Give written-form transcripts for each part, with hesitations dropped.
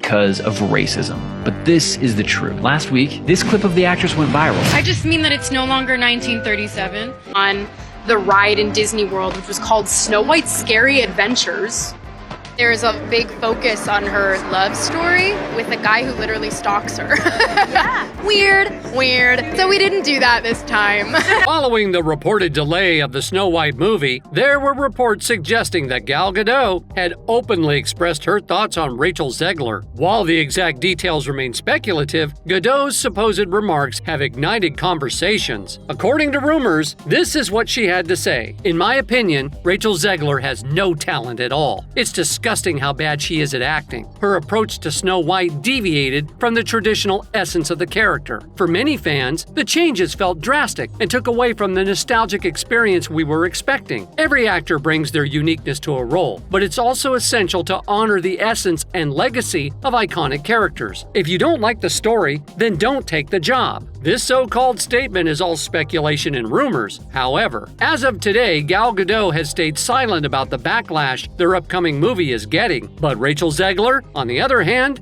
because of racism. But this is the truth. Last week, this clip of the actress went viral. I just mean that it's no longer 1937. On the ride in Disney World, which was called Snow White's Scary Adventures, there's a big focus on her love story with a guy who literally stalks her. Yeah. Weird. So we didn't do that this time. Following the reported delay of the Snow White movie, there were reports suggesting that Gal Gadot had openly expressed her thoughts on Rachel Zegler. While the exact details remain speculative, Gadot's supposed remarks have ignited conversations. According to rumors, this is what she had to say. In my opinion, Rachel Zegler has no talent at all. It's disgusting how bad she is at acting. Her approach to Snow White deviated from the traditional essence of the character. For many fans, the changes felt drastic and took away from the nostalgic experience we were expecting. Every actor brings their uniqueness to a role, but it's also essential to honor the essence and legacy of iconic characters. If you don't like the story, then don't take the job. This so-called statement is all speculation and rumors. However, as of today, Gal Gadot has stayed silent about the backlash their upcoming movie is getting. But Rachel Zegler, on the other hand,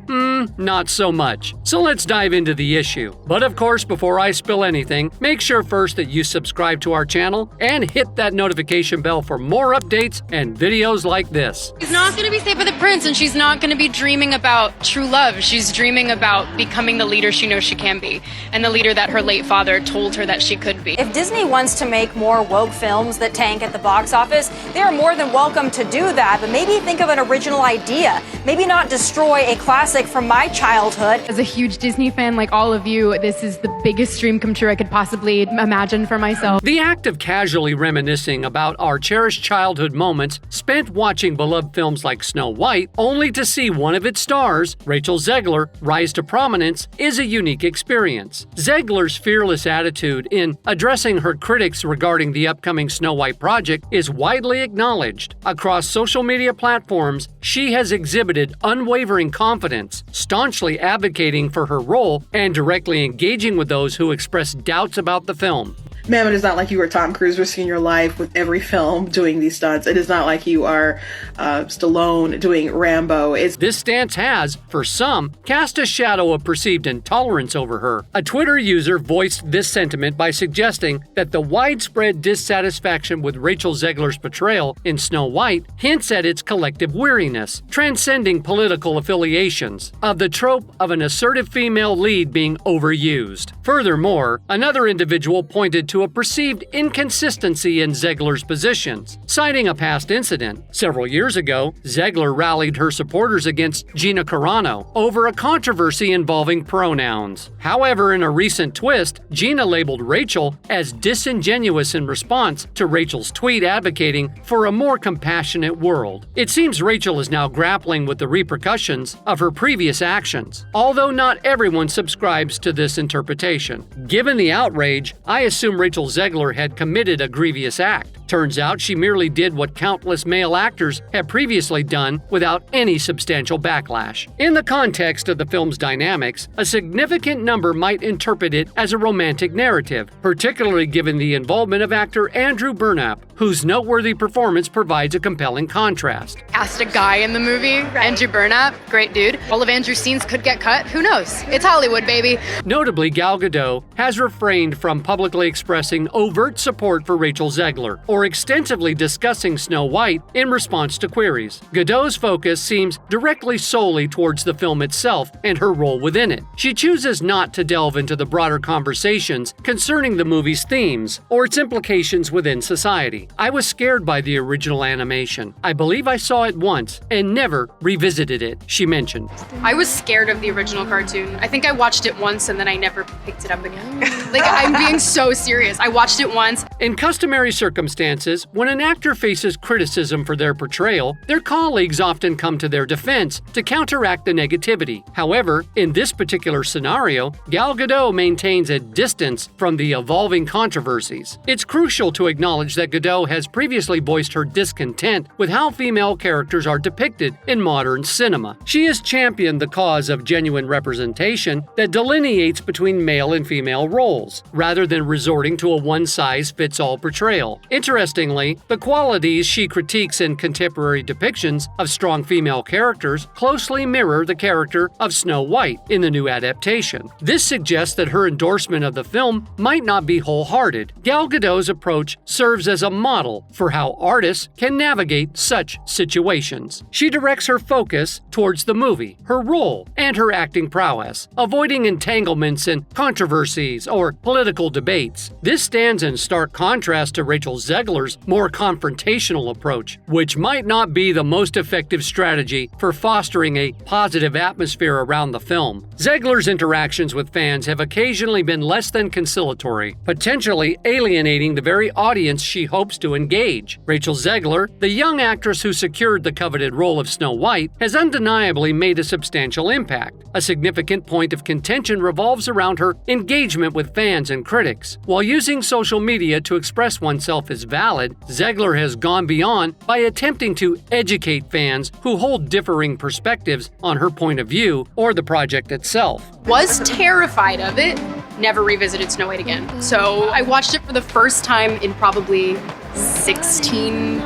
not so much. So let's dive into the issue. But of course, before I spill anything, make sure first that you subscribe to our channel and hit that notification bell for more updates and videos like this. She's not going to be safe with the prince, and she's not going to be dreaming about true love. She's dreaming about becoming the leader she knows she can be, and the leader that her late father told her that she could be. If Disney wants to make more woke films that tank at the box office, they are more than welcome to do that, but maybe think of an original idea. Maybe not destroy a classic from my childhood. As a huge Disney fan like all of you, this is the biggest dream come true I could possibly imagine for myself. The act of casually reminiscing about our cherished childhood moments spent watching beloved films like Snow White, only to see one of its stars, Rachel Zegler, rise to prominence, is a unique experience. Zegler's fearless attitude in addressing her critics regarding the upcoming Snow White project is widely acknowledged. Across social media platforms, she has exhibited unwavering confidence, staunchly advocating for her role and directly engaging with those who express doubts about the film. Ma'am, it is not like you are Tom Cruise risking your life with every film doing these stunts. It is not like you are Stallone doing Rambo. This stance has, for some, cast a shadow of perceived intolerance over her. A Twitter user voiced this sentiment by suggesting that the widespread dissatisfaction with Rachel Zegler's portrayal in Snow White hints at its collective weariness, transcending political affiliations, of the trope of an assertive female lead being overused. Furthermore, another individual pointed to a perceived inconsistency in Zegler's positions, citing a past incident. Several years ago, Zegler rallied her supporters against Gina Carano over a controversy involving pronouns. However, in a recent twist, Gina labeled Rachel as disingenuous in response to Rachel's tweet advocating for a more compassionate world. It seems Rachel is now grappling with the repercussions of her previous actions, although not everyone subscribes to this interpretation. Given the outrage, I assume Rachel Zegler had committed a grievous act. Turns out she merely did what countless male actors have previously done without any substantial backlash. In the context of the film's dynamics, a significant number might interpret it as a romantic narrative, particularly given the involvement of actor Andrew Burnap, whose noteworthy performance provides a compelling contrast. Cast a guy in the movie, right. Andrew Burnap, great dude. All of Andrew's scenes could get cut, who knows? It's Hollywood, baby. Notably, Gal Gadot has refrained from publicly expressing overt support for Rachel Zegler, or extensively discussing Snow White in response to queries. Gadot's focus seems directly solely towards the film itself and her role within it. She chooses not to delve into the broader conversations concerning the movie's themes or its implications within society. I was scared by the original animation. I believe I saw it once and never revisited it, she mentioned. I was scared of the original cartoon. I think I watched it once and then I never picked it up again. Like, I'm being so serious. I watched it once. In customary circumstances, when an actor faces criticism for their portrayal, their colleagues often come to their defense to counteract the negativity. However, in this particular scenario, Gal Gadot maintains a distance from the evolving controversies. It's crucial to acknowledge that Gadot has previously voiced her discontent with how female characters are depicted in modern cinema. She has championed the cause of genuine representation that delineates between male and female roles, rather than resorting to a one-size-fits-all portrayal. Interestingly, the qualities she critiques in contemporary depictions of strong female characters closely mirror the character of Snow White in the new adaptation. This suggests that her endorsement of the film might not be wholehearted. Gal Gadot's approach serves as a model for how artists can navigate such situations. She directs her focus towards the movie, her role, and her acting prowess, avoiding entanglements in controversies or political debates. This stands in stark contrast to Rachel Zegler's more confrontational approach, which might not be the most effective strategy for fostering a positive atmosphere around the film. Zegler's interactions with fans have occasionally been less than conciliatory, potentially alienating the very audience she hopes to engage. Rachel Zegler, the young actress who secured the coveted role of Snow White, has undeniably made a substantial impact. A significant point of contention revolves around her engagement with fans and critics. While using social media to express oneself is valid, Zegler has gone beyond by attempting to educate fans who hold differing perspectives on her point of view or the project itself. Was terrified of it. Never revisited Snow White again. So I watched it for the first time in probably 16,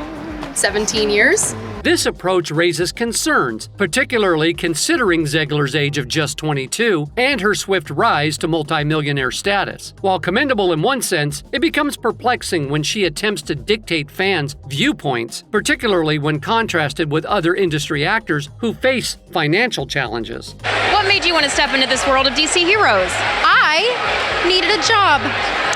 17 years. This approach raises concerns, particularly considering Zegler's age of just 22 and her swift rise to multimillionaire status. While commendable in one sense, it becomes perplexing when she attempts to dictate fans' viewpoints, particularly when contrasted with other industry actors who face financial challenges. What made you want to step into this world of DC heroes? I needed a job.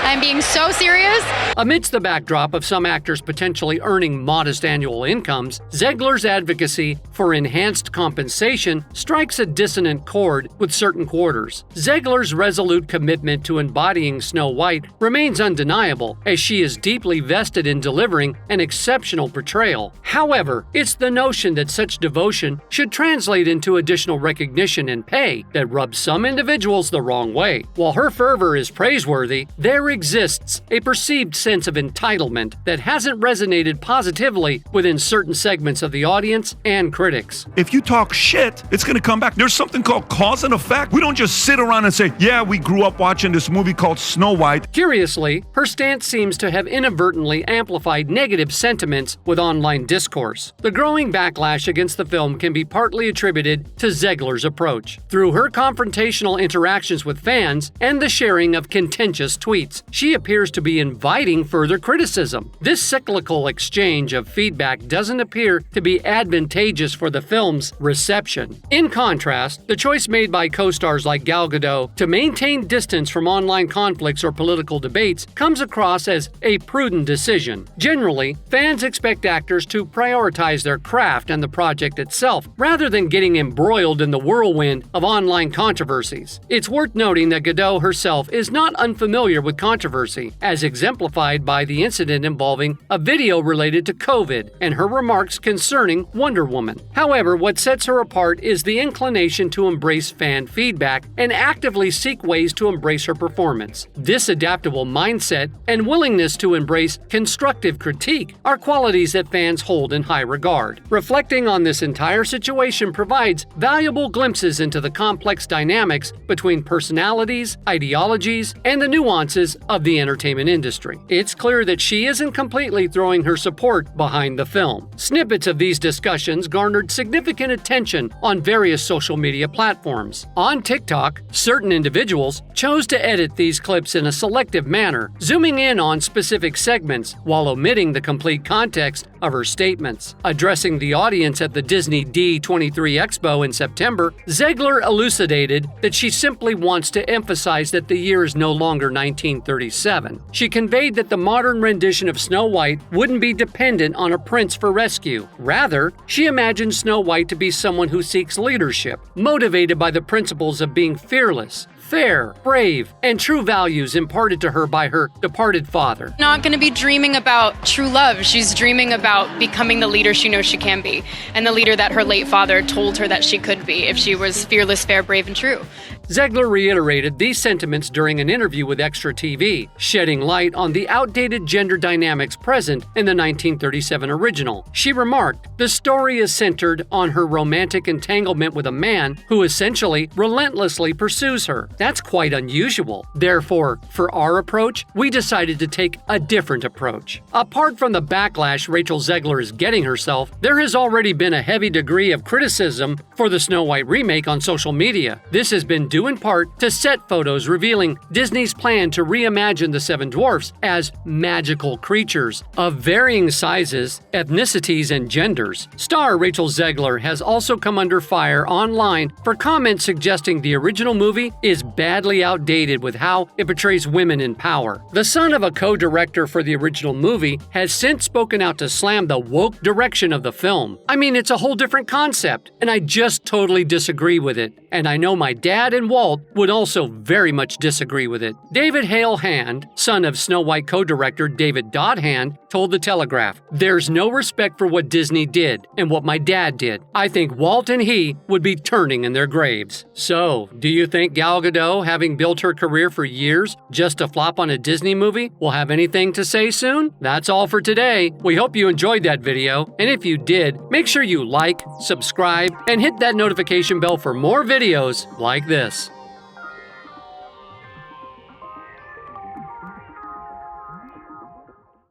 I'm being so serious. Amidst the backdrop of some actors potentially earning modest annual incomes, Zegler's advocacy for enhanced compensation strikes a dissonant chord with certain quarters. Zegler's resolute commitment to embodying Snow White remains undeniable, as she is deeply vested in delivering an exceptional portrayal. However, it's the notion that such devotion should translate into additional recognition and pay that rubs some individuals the wrong way. While her fervor is praiseworthy, there exists a perceived sense of entitlement that hasn't resonated positively within certain segments of the audience and critics. If you talk shit, it's going to come back. There's something called cause and effect. We don't just sit around and say, yeah, we grew up watching this movie called Snow White. Curiously, her stance seems to have inadvertently amplified negative sentiments with online discourse. The growing backlash against the film can be partly attributed to Zegler's approach. Through her confrontational interactions with fans and the sharing of contentious tweets, she appears to be inviting further criticism. This cyclical exchange of feedback doesn't appear to be advantageous for the film's reception. In contrast, the choice made by co-stars like Gal Gadot to maintain distance from online conflicts or political debates comes across as a prudent decision. Generally, fans expect actors to prioritize their craft and the project itself, rather than getting embroiled in the whirlwind of online controversies. It's worth noting that Gadot herself is not unfamiliar with controversy, as exemplified by the incident involving a video related to COVID and her remarks concerning Wonder Woman. However, what sets her apart is the inclination to embrace fan feedback and actively seek ways to embrace her performance. This adaptable mindset and willingness to embrace constructive critique are qualities that fans hold in high regard. Reflecting on this entire situation provides valuable glimpses into the complex dynamics between personalities, ideologies, and the nuances of the entertainment industry. It's clear that she isn't completely throwing her support behind the film. Snippets of these discussions garnered significant attention on various social media platforms. On TikTok, certain individuals chose to edit these clips in a selective manner, zooming in on specific segments while omitting the complete context of her statements. Addressing the audience at the Disney D23 Expo in September, Zegler elucidated that she simply wants to emphasize that the year is no longer 1937. She conveyed that the modern rendition of Snow White wouldn't be dependent on a prince for rescue. Rather, she imagined Snow White to be someone who seeks leadership, motivated by the principles of being fearless, fair, brave, and true values imparted to her by her departed father. Not going to be dreaming about true love. She's dreaming about becoming the leader she knows she can be, and the leader that her late father told her that she could be if she was fearless, fair, brave, and true. Zegler reiterated these sentiments during an interview with Extra TV, shedding light on the outdated gender dynamics present in the 1937 original. She remarked, "The story is centered on her romantic entanglement with a man who essentially relentlessly pursues her, That's quite unusual. Therefore, for our approach, we decided to take a different approach. Apart from the backlash Rachel Zegler is getting herself, there has already been a heavy degree of criticism for the Snow White remake on social media. This has been due in part to set photos revealing Disney's plan to reimagine the Seven Dwarfs as magical creatures of varying sizes, ethnicities, and genders. Star Rachel Zegler has also come under fire online for comments suggesting the original movie is badly outdated with how it portrays women in power. The son of a co-director for the original movie has since spoken out to slam the woke direction of the film. I mean, it's a whole different concept, and I just totally disagree with it. And I know my dad and Walt would also very much disagree with it. David Hale Hand, son of Snow White co-director David Dodd Hand, told The Telegraph, "There's no respect for what Disney did and what my dad did. I think Walt and he would be turning in their graves." So, do you think Gal Gadot, having built her career for years just to flop on a Disney movie, will have anything to say soon? That's all for today. We hope you enjoyed that video, and if you did, make sure you like, subscribe, and hit that notification bell for more videos like this.